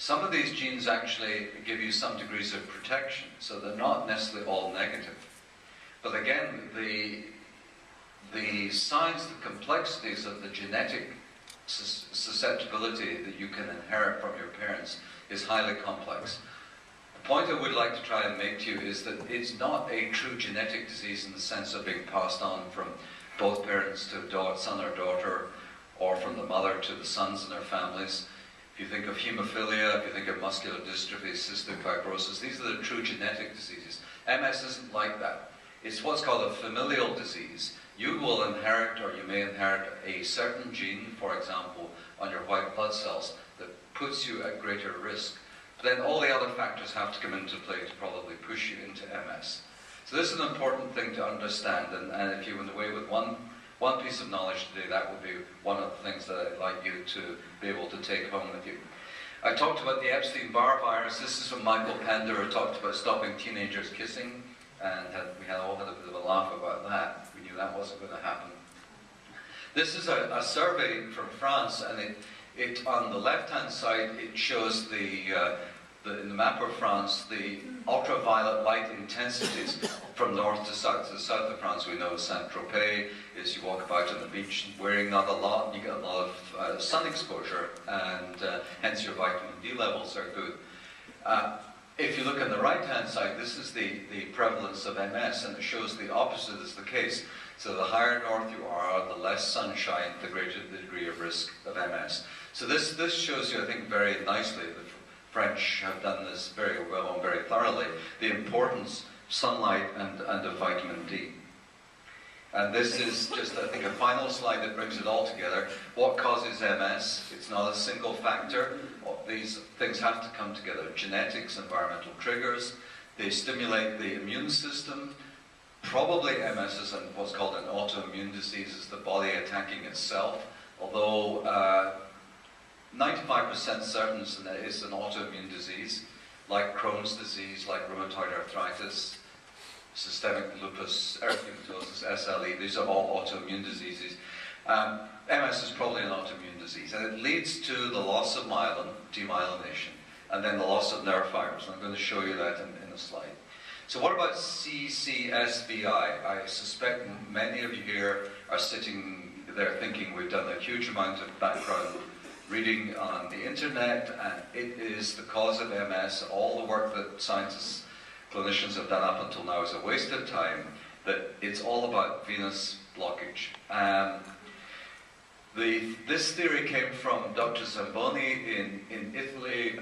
Some of these genes actually give you some degrees of protection, so they're not necessarily all negative. But again, the size, the complexities of the genetic susceptibility that you can inherit from your parents is highly complex. The point I would like to try and make to you is that it's not a true genetic disease in the sense of being passed on from both parents to son or daughter, or from the mother to the sons in their families. If you think of hemophilia, if you think of muscular dystrophy, cystic fibrosis, these are the true genetic diseases. MS isn't like that. It's what's called a familial disease. You will inherit, or you may inherit, a certain gene, for example, on your white blood cells that puts you at greater risk. But then all the other factors have to come into play to probably push you into MS. So this is an important thing to understand, and if you went away with one piece of knowledge today, that would be one of the things that I'd like you to be able to take home with you. I talked about the Epstein-Barr virus. This is from Michael Pender, who talked about stopping teenagers kissing, and we all had a bit of a laugh about that. We knew that wasn't going to happen. This is a survey from France, and it on the left-hand side, it shows in the map of France, the ultraviolet light intensities from north to south. So the south of France, we know Saint-Tropez is you walk about on the beach wearing not a lot, and you get a lot of sun exposure, and hence your vitamin D levels are good. If you look on the right-hand side, this is the prevalence of MS, and it shows the opposite is the case. So the higher north you are, the less sunshine, the greater the degree of risk of MS. So this shows you, I think, very nicely, the French have done this very well and very thoroughly, the importance of sunlight and of vitamin D. And this is just, I think, a final slide that brings it all together. What causes MS? It's not a single factor. These things have to come together. Genetics, environmental triggers, they stimulate the immune system. Probably MS is what's called an autoimmune disease, is the body attacking itself, although 95% certain that it is an autoimmune disease, like Crohn's disease, like rheumatoid arthritis, systemic lupus, erythematosus, SLE. These are all autoimmune diseases. MS is probably an autoimmune disease, and it leads to the loss of myelin, demyelination, and then the loss of nerve fibers. And I'm going to show you that in a slide. So what about CCSVI? I suspect many of you here are sitting there thinking we've done a huge amount of background reading on the internet, and it is the cause of MS. All the work that scientists, clinicians have done up until now is a waste of time, that it's all about venous blockage. This theory came from Dr. Zamboni in Italy.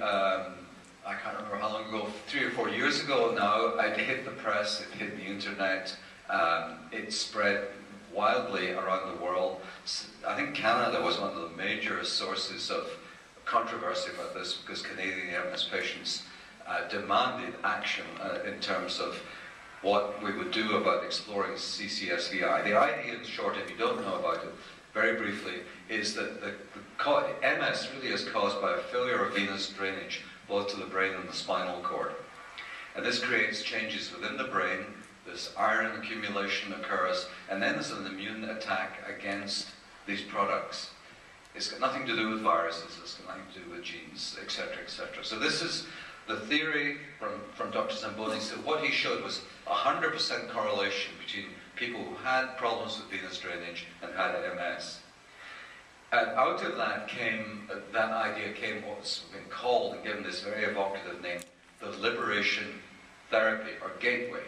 I can't remember how long ago, 3 or 4 years ago now. It hit the press, it hit the internet, it spread wildly around the world. I think Canada was one of the major sources of controversy about this, because Canadian MS patients demanded action in terms of what we would do about exploring CCSVI. The idea, in short, if you don't know about it, very briefly, is that the MS really is caused by a failure of venous drainage, both to the brain and the spinal cord. And this creates changes within the brain. This iron accumulation occurs, and then there's an immune attack against these products. It's got nothing to do with viruses, it's got nothing to do with genes, etc., etc. So this is the theory from Dr. Zamboni. So what he showed was 100% correlation between people who had problems with venous drainage and had MS. And out of that idea came what's been called and given this very evocative name, the liberation therapy, or gateway.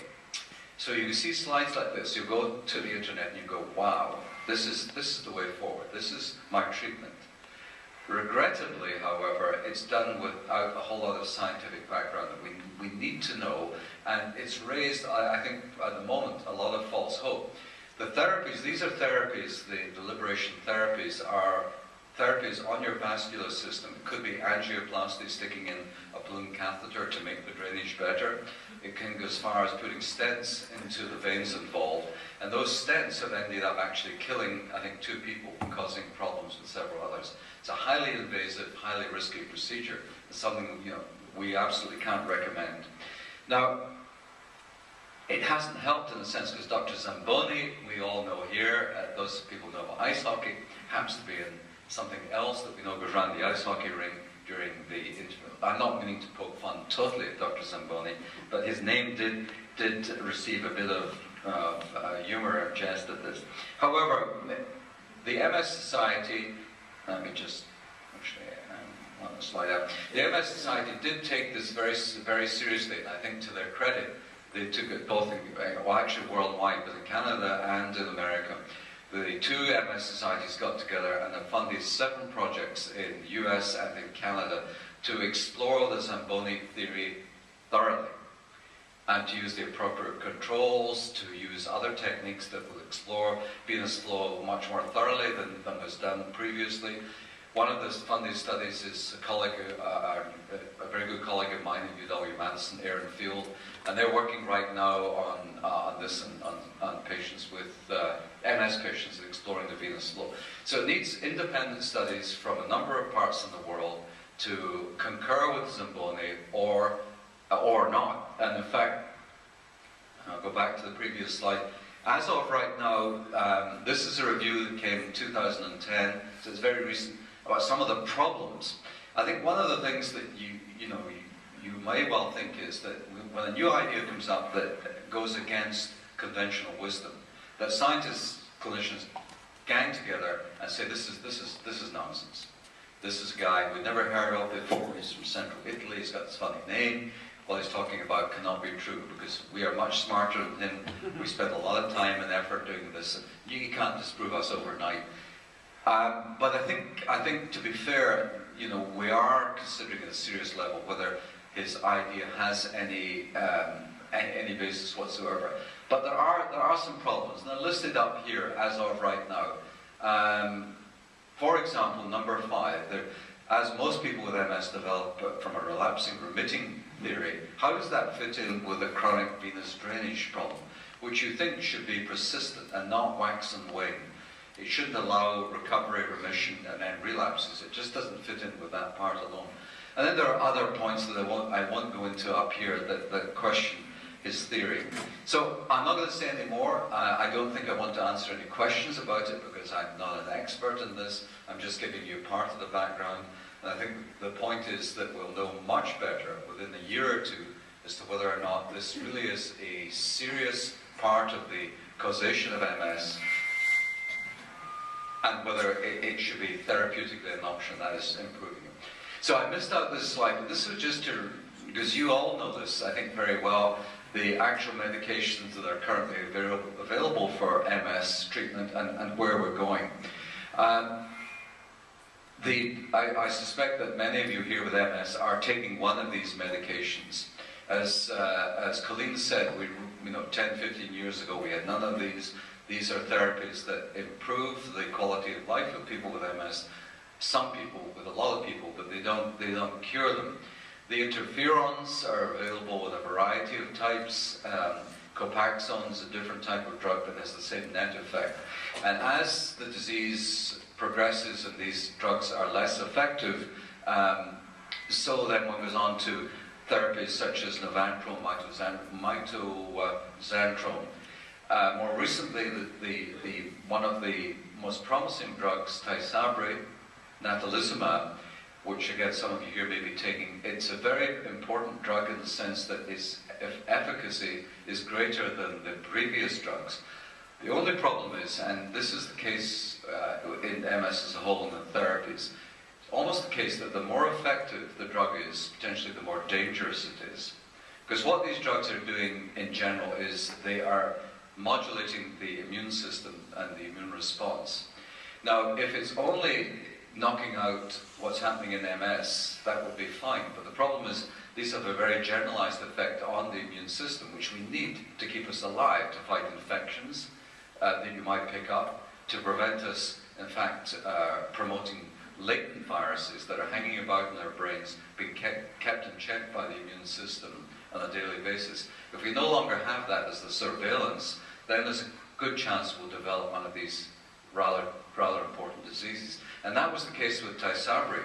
So you see slides like this, you go to the internet and you go, wow, this is the way forward, this is my treatment. Regrettably, however, it's done without a whole lot of scientific background that we need to know, and it's raised, I think, at the moment, a lot of false hope. The therapies, these are therapies, the liberation therapies are therapies on your vascular system. It could be angioplasty, sticking in a balloon catheter to make the drainage better. It can go as far as putting stents into the veins involved. And those stents have ended up actually killing, I think, 2 people and causing problems with several others. It's a highly invasive, highly risky procedure. It's something we absolutely can't recommend. Now, it hasn't helped in a sense because Dr. Zamboni, we all know here, those people know about ice hockey, happens to be in something else that we know goes around the ice hockey ring during the intimate I'm not meaning to poke fun totally at Dr. Zamboni, but his name did receive a bit of humour or jest at this. However, the MS Society, let me just, actually, I want to slide out. The MS Society did take this very, very seriously, and I think to their credit, they took it both, well actually worldwide, but in Canada and in America. The two MS societies got together and have funded 7 projects in the US and in Canada to explore the Zamboni theory thoroughly and to use the appropriate controls, to use other techniques that will explore venous flow much more thoroughly than was done previously. One of the funded studies is a colleague, a very good colleague of mine at UW-Madison, Aaron Field, and they're working right now on this and on patients with MS patients exploring the venous flow. So it needs independent studies from a number of parts of the world to concur with Zamboni or not. And in fact, I'll go back to the previous slide. As of right now, this is a review that came in 2010, so it's very recent, about some of the problems. I think one of the things that you may well think is that when a new idea comes up that goes against conventional wisdom, that scientists, clinicians gang together and say this is nonsense. This is a guy we'd never heard of before. He's from central Italy. He's got this funny name. What he's talking about cannot be true because we are much smarter than him. We spend a lot of time and effort doing this. And you can't disprove us overnight. But I think to be fair, we are considering at a serious level whether his idea has any basis whatsoever. But there are some problems, and they're listed up here as of right now. For example, number 5, as most people with MS develop from a relapsing remitting theory, how does that fit in with a chronic venous drainage problem, which you think should be persistent and not wax and wane? It shouldn't allow recovery, remission, and then relapses. It just doesn't fit in with that part alone. And then there are other points that I won't go into up here that question his theory. So I'm not going to say any more. I don't think I want to answer any questions about it because I'm not an expert in this. I'm just giving you part of the background. And I think the point is that we'll know much better within a year or two as to whether or not this really is a serious part of the causation of MS and whether it should be therapeutically an option that is improving it. So I missed out this slide, but this was just to, because you all know this, I think, very well, the actual medications that are currently available for MS treatment and where we're going. I suspect that many of you here with MS are taking one of these medications. As Colleen said, 10, 15 years ago, we had none of these. These are therapies that improve the quality of life of people with MS. Some people, with a lot of people, but they don't cure them. The interferons are available in a variety of types. Copaxone is a different type of drug that has the same net effect. And as the disease progresses and these drugs are less effective, so then one goes on to therapies such as Novantrone, mitoxantrone. More recently, one of the most promising drugs, Tysabri, natalizumab, which again some of you here may be taking, it's a very important drug in the sense that its efficacy is greater than the previous drugs. The only problem is, and this is the case in MS as a whole in the therapies, it's almost the case that the more effective the drug is, potentially the more dangerous it is. Because what these drugs are doing in general is they are modulating the immune system and the immune response. Now, if it's only knocking out what's happening in MS, that would be fine. But the problem is these have a very generalized effect on the immune system, which we need to keep us alive, to fight infections that you might pick up, to prevent us, in fact, promoting latent viruses that are hanging about in our brains, being kept in check by the immune system on a daily basis. If we no longer have that as the surveillance, then there's a good chance we'll develop one of these rather important diseases. And that was the case with Tysabri.